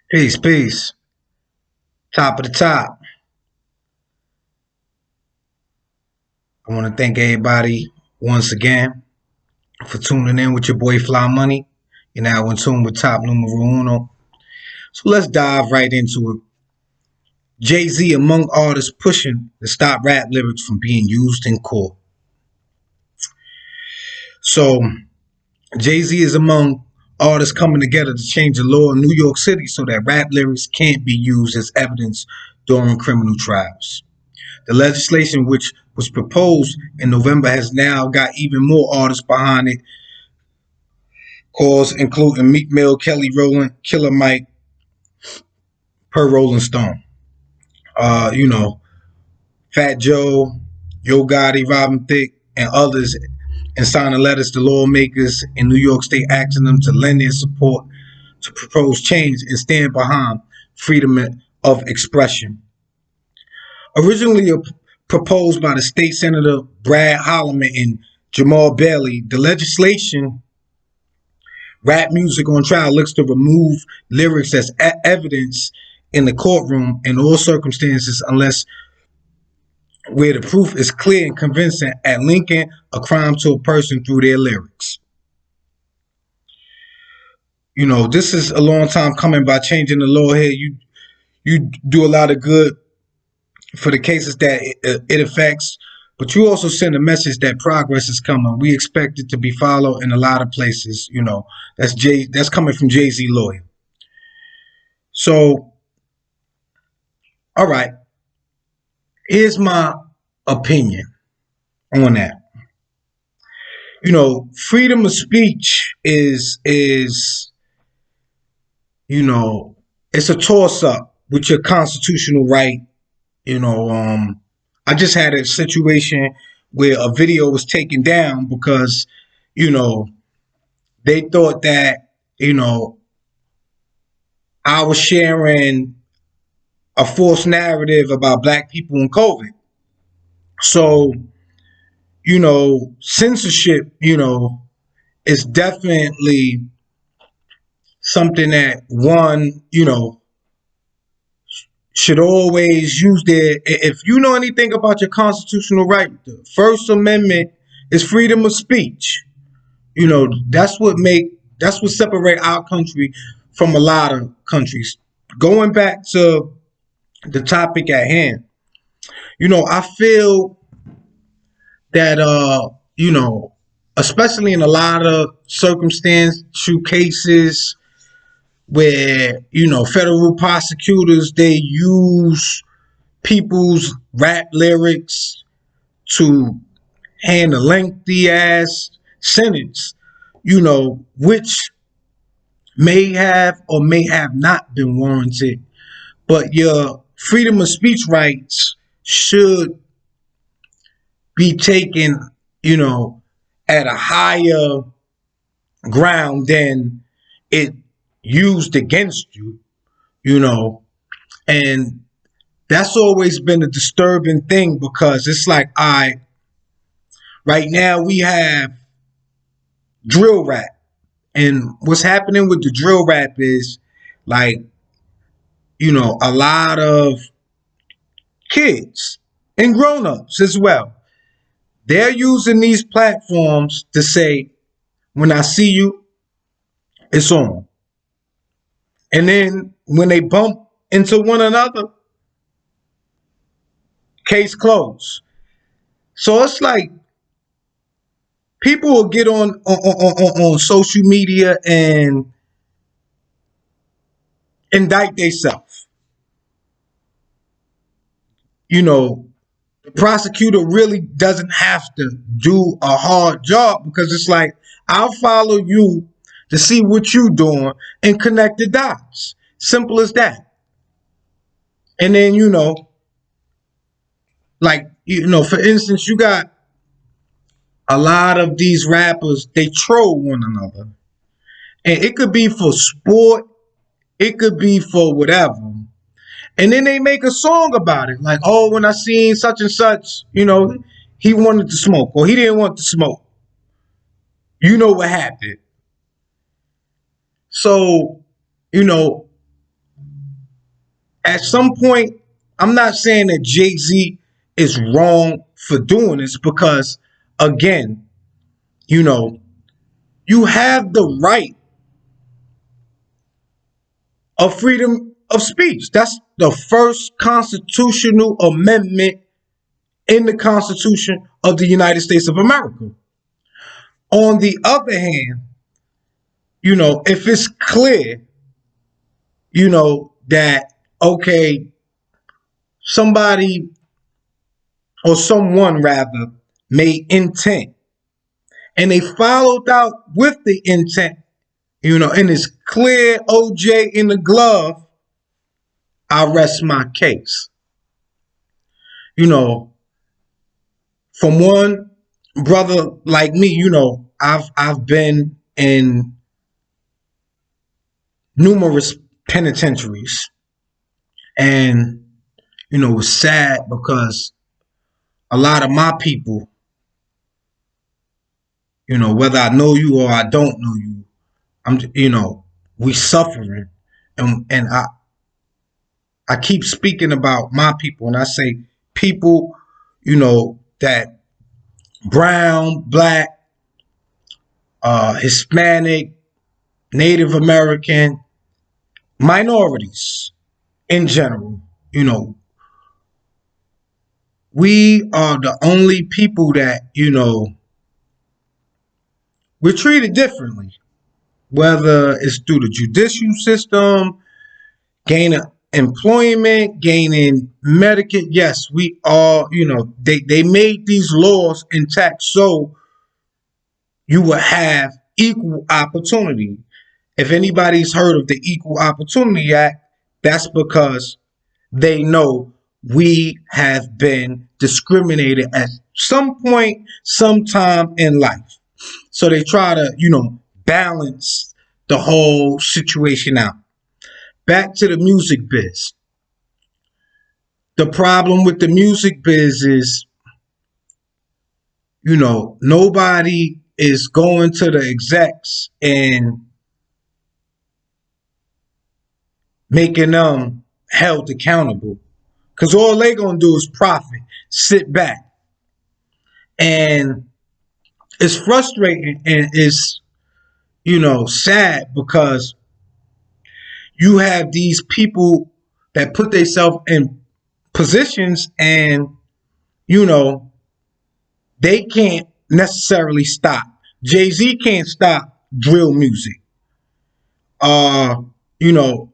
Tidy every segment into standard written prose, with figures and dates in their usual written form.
Peace, peace. Top of the top. I want to thank everybody once again for tuning in with your boy Fly Money. You're now in tune with top numero uno. So let's dive right into it. Jay-Z among artists pushing to stop rap lyrics from being used in court. So Jay-Z is among artists coming together to change the law in New York City so that rap lyrics can't be used as evidence during criminal trials. The legislation, which was proposed in November, has now got even more artists behind it, cause including Meek Mill, Kelly Rowland, Killer Mike, per Rolling Stone. You know, Fat Joe, Yo Gotti, Robin Thicke, and others, and signing letters to lawmakers in New York State asking them to lend their support to propose change and stand behind freedom of expression. Originally proposed by the state senator Brad Holloman and Jamal Bailey, the legislation rap music on trial looks to remove lyrics as evidence in the courtroom in all circumstances unless where the proof is clear and convincing at linking a crime to a person through their lyrics. You know, this is a long time coming by changing the law here. You do a lot of good for the cases that it affects, but you also send a message that progress is coming. We expect it to be followed in a lot of places. You know, that's coming from Jay-Z lawyer. So, all right, here's my opinion on that. You know, freedom of speech is it's a toss up with your constitutional right. You know, I just had a situation where a video was taken down because, you know, they thought that, I was sharing a false narrative about black people and COVID. So, censorship, is definitely something that one, should always use their. If you know anything about your constitutional right, the First Amendment is freedom of speech. You know, that's what separate our country from a lot of countries. Going back to the topic at hand, I feel that especially in a lot of circumstantial cases where, federal prosecutors they use people's rap lyrics to hand a lengthy ass sentence, which may have or may have not been warranted, but your freedom of speech rights should be taken, at a higher ground than it used against you, and that's always been a disturbing thing because it's like, right now we have drill rap. And what's happening with the drill rap is like, a lot of kids and grown-ups as well. They're using these platforms to say, when I see you, it's on. And then when they bump into one another, case closed. So it's like people will get on social media and indict themselves. The prosecutor really doesn't have to do a hard job because it's like, I'll follow you to see what you're doing and connect the dots. Simple as that. And then, for instance, you got a lot of these rappers, they troll one another. And it could be for sport, it could be for whatever. And then they make a song about it. Like, oh, when I seen such and such, he wanted to smoke or he didn't want to smoke. You know what happened. So, At some point, I'm not saying that Jay-Z is wrong for doing this because, again, you know, you have the right of freedom of speech. That's the first constitutional amendment in the Constitution of the United States of America. On the other hand, if it's clear, that, okay, somebody or someone rather made intent and they followed out with the intent, and it's clear OJ in the glove, I rest my case. From one brother like me, I've been in numerous penitentiaries, and it's sad because a lot of my people, whether I know you or I don't know you, we suffering, and I keep speaking about my people, and I say people, that brown, black, Hispanic, Native American, minorities in general, we are the only people that, we're treated differently, whether it's through the judicial system, gaining employment, gaining Medicaid. Yes, we are, they made these laws intact so you will have equal opportunity. If anybody's heard of the Equal Opportunity Act, that's because they know we have been discriminated at some point, sometime in life. So they try to, balance the whole situation out. Back to the music biz. The problem with the music biz is, nobody is going to the execs and making them held accountable. Because all they going to do is profit, sit back. And it's frustrating and it's, sad because you have these people that put themselves in positions and, they can't necessarily stop. Jay-Z can't stop drill music. You know,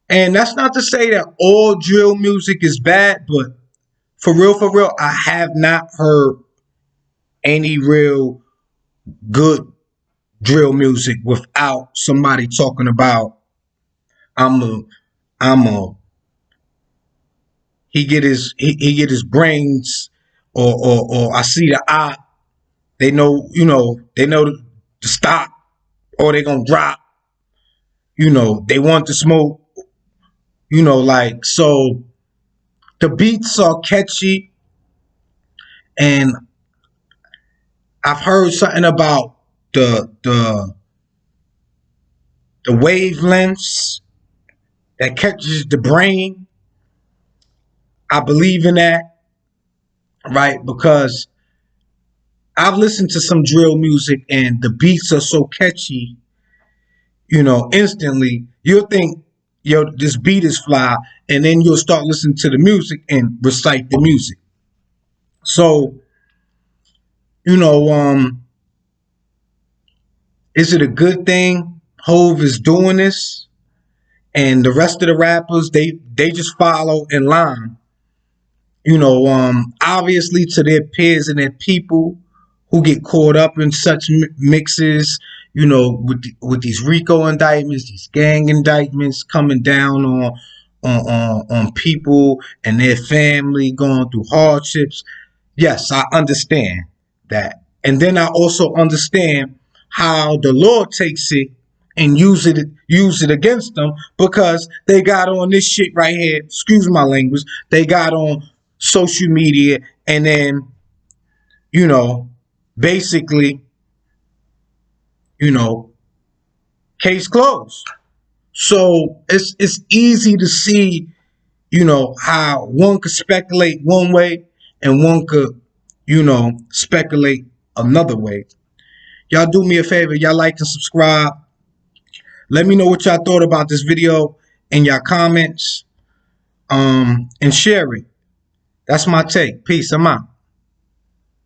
and that's not to say that all drill music is bad, but for real, I have not heard any real good drill music without somebody talking about I'm a I'm a he get his brains or I see the eye. They know, they know to stop or they gonna drop. They want to smoke, like so the beats are catchy and I've heard something about the wavelengths that catches the brain. I believe in that, right? Because I've listened to some drill music and the beats are so catchy, instantly you'll think, yo, this beat is fly, and then you'll start listening to the music and recite the music. So, you know, um, is it a good thing Hove is doing this? And the rest of the rappers, they just follow in line. Obviously to their peers and their people who get caught up in such mixes, with these RICO indictments, these gang indictments coming down on people and their family going through hardships. Yes, I understand that. And then I also understand how the Lord takes it and use it against them because they got on this shit right here. Excuse my language. They got on social media and then, you know, basically, you know, case closed. So it's easy to see, how one could speculate one way and one could, speculate another way. Y'all do me a favor. Y'all like and subscribe. Let me know what y'all thought about this video in your comments. And share it. That's my take. Peace. I'm out.